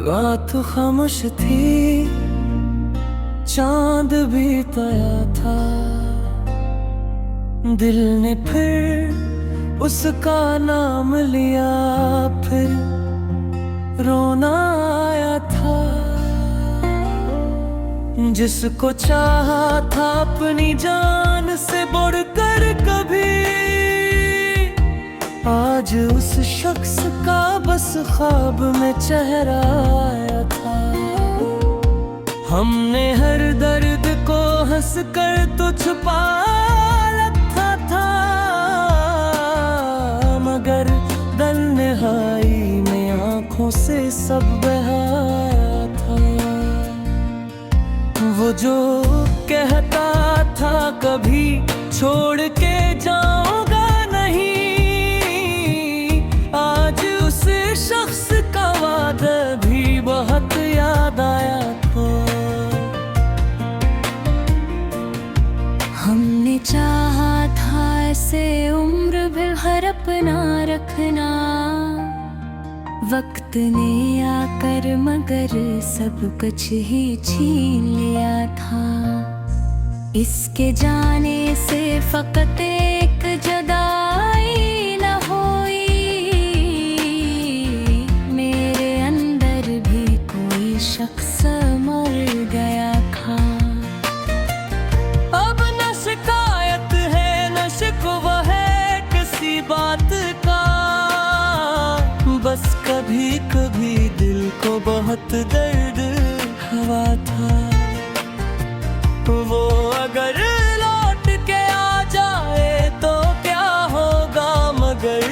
रात खामोश थी, चांद भी तया था। दिल ने फिर उसका नाम लिया, फिर रोना आया था। जिसको चाहा था अपनी जान से बढ़कर कभी, आज उस शख्स का बस ख्वाब में चेहरा आया था। हमने हर दर्द को हंस कर तो छुपा रखा था, मगर दल निहाई में आंखों से सब बहाया था। वो जो कहता था कभी छोड़ के जाऊंगा नहीं, आज उस शख्स का वादा भी बहुत याद आया था। हमने चाहा था ऐसे उम्र भर अपना रखना, वक्त ने आकर मगर सब कुछ ही छीन लिया था। इसके जाने से फकत एक जुदाई न हुई, मेरे अंदर भी कोई शख्स मर गया था। अब न शिकायत है न शिकवा है किसी बात का, बस कभी कभी दिल को बहुत दर्द हुआ था। वो अगर लौट के आ जाए तो क्या होगा, मगर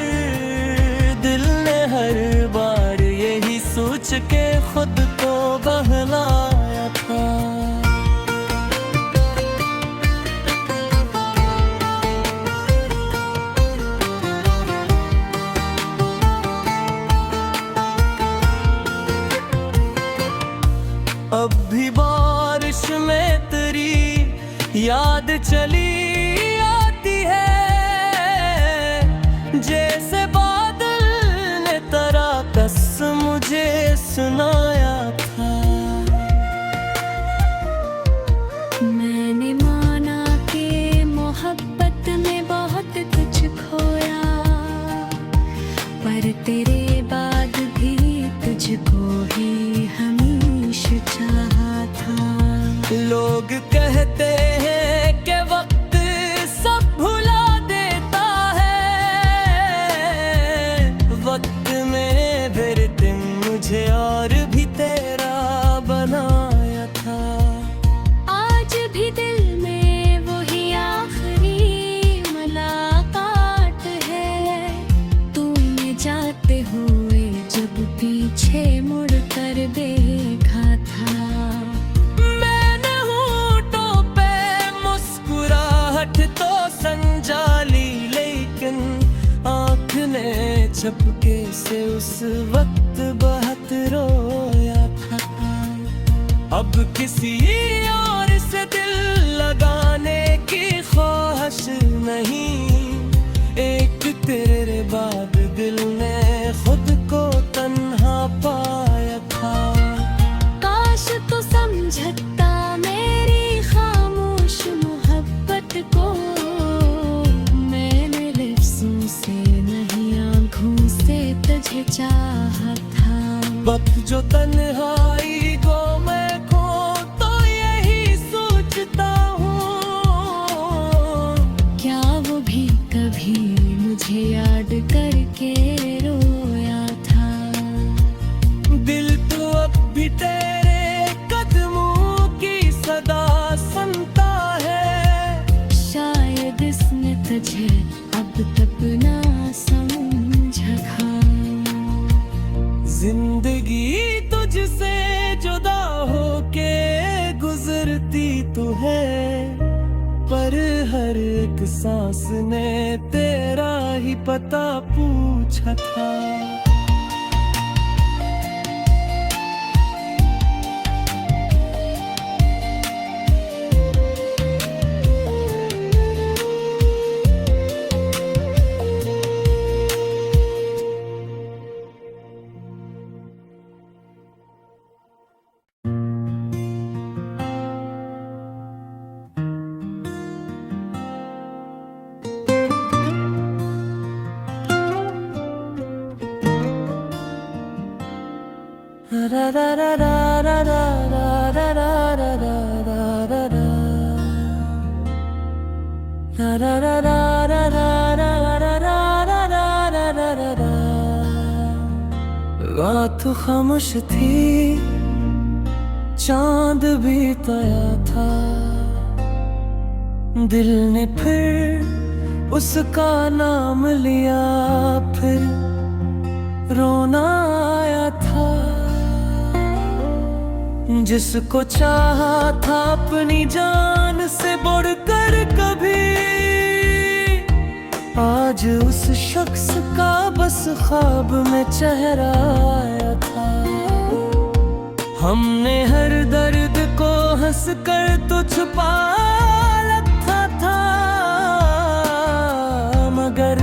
दिल ने हर बार यही सोच के खुद को बहलाया था। अब भी बारिश में तेरी याद चली आती है, जैसे बादल ने तेरा कसम मुझे सुनाया था। मैंने माना कि मोहब्बत में बहुत कुछ खोया, पर तेरे बाद भी तुझको ही हमेशा चाहा था। लोग कहते हैं कि वक्त सब भुला देता है, वक्त में फिर तुम मुझे और भी तेरा बनाया था। आज भी दिल में वही आखिरी मुलाकात है, तूने जाते हुए जब पीछे मुड़ कर देखा था। तो संजाली लेकिन आँख ने झपके से उस वक्त बहुत रोया था। अब किसी और से दिल लगाने की ख्वाहिश नहीं, एक तेरे बाद दिल ने खुद को तन्हा पाया था। काश तो समझता मेरी खामोश मोहब्बत को, मैंने लफ्ज़ों से नहीं आँखों से तुझे चाहा था। वक्त जो तन्हाई को मैं खो तो यही सोचता हूँ, क्या वो भी कभी मुझे याद करके रोया था। दिल तो अब भी तेरे कदमों की सदा सुनता है, शायद इसने तुझे अब तक ना समझा था। जिंदगी तुझसे जुदा होके गुजरती तो है, पर हर एक सांस ने तेरा ही पता पूछा था। रात खामोश थी, चांद भी तया था। दिल ने फिर उसका नाम लिया, फिर रोना आया था। जिसको चाहा था अपनी जान से बढ़कर कभी, आज उस शख्स का बस ख्वाब में चेहरा आया था। हमने हर दर्द को हंस कर तो छुपा रखा था, मगर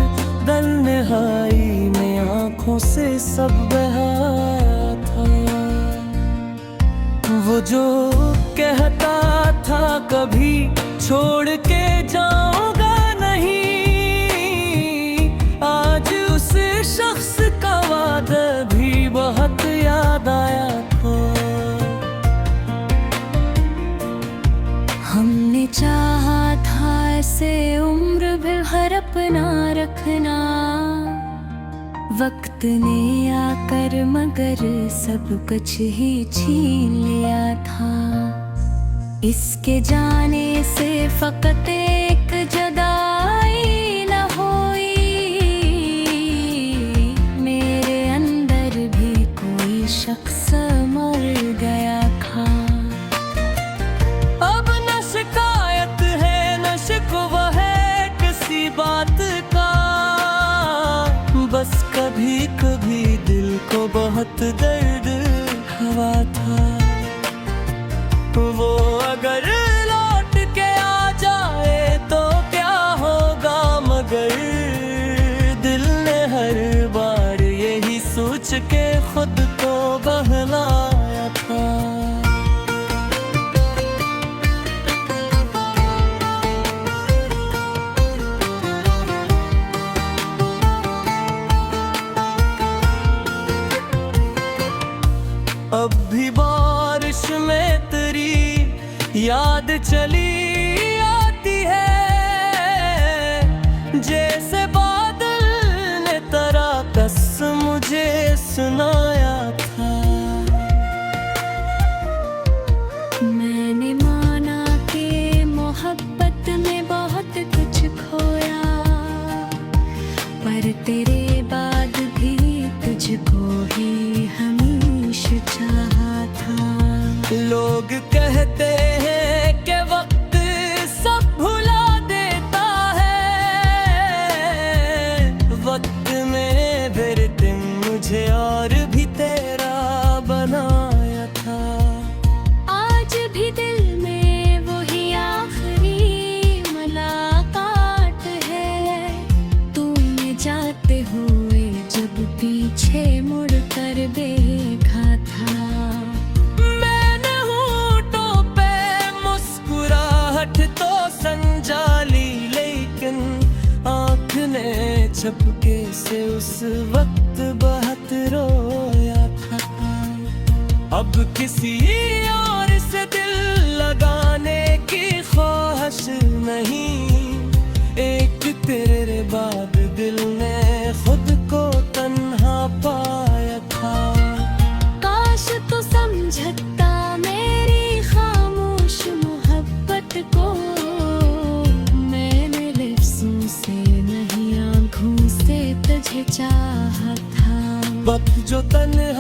दर निहाई में आंखों से सब बहाया था। वो जो कहता था कभी छोड़ के जाऊंगा नहीं, आज उस शख्स का वादा भी बहुत याद आया था। हमने चाहा था ऐसे उम्र भर अपना रखना, वक्त ने आकर मगर सब कुछ ही छीन लिया था। इसके जाने से फकत एक जुदाई न हुई, मेरे अंदर भी कोई शख्स मर गया था। अब न शिकायत है न शिकवा है किसी बात का, बस कभी कभी दिल को बहुत दर्द हुआ था। वो अगर लौट के आ जाए तो क्या होगा, मगर दिल ने हर बार यही सोच के खुद को बहलाया था। अब भी बारिश में तेरी याद चली आती है, जैसे बादल ने तेरा कसम मुझे सुनाया था। मैंने माना कि मोहब्बत में बहुत कुछ खोया, पर तेरे बाद भी तुझको ही हमेशा चाहा था। लोग कहते हैं कि वक्त सब भुला देता है, वक्त में फिर दिन मुझे और भी तेरा बनाया था। आज भी दिल में वही आखिरी मुलाकात है, तूने जाते हुए जब पीछे मुड़ कर देखा था। मैंने होठों पे मुस्कुराहट तो संजाली, लेकिन आँख ने झपके से उस वक्त बहुत रोया था। अब किसी और से दिल लगाने की ख्वाहिश नहीं, एक तेरे बाद दिल ने खुद को तन्हा पाया था। काश तो समझता मेरी खामोश मोहब्बत को, मैंने लफ्ज़ों से नहीं आँखों से तुझे चाहा था। वक्त जो तन्हा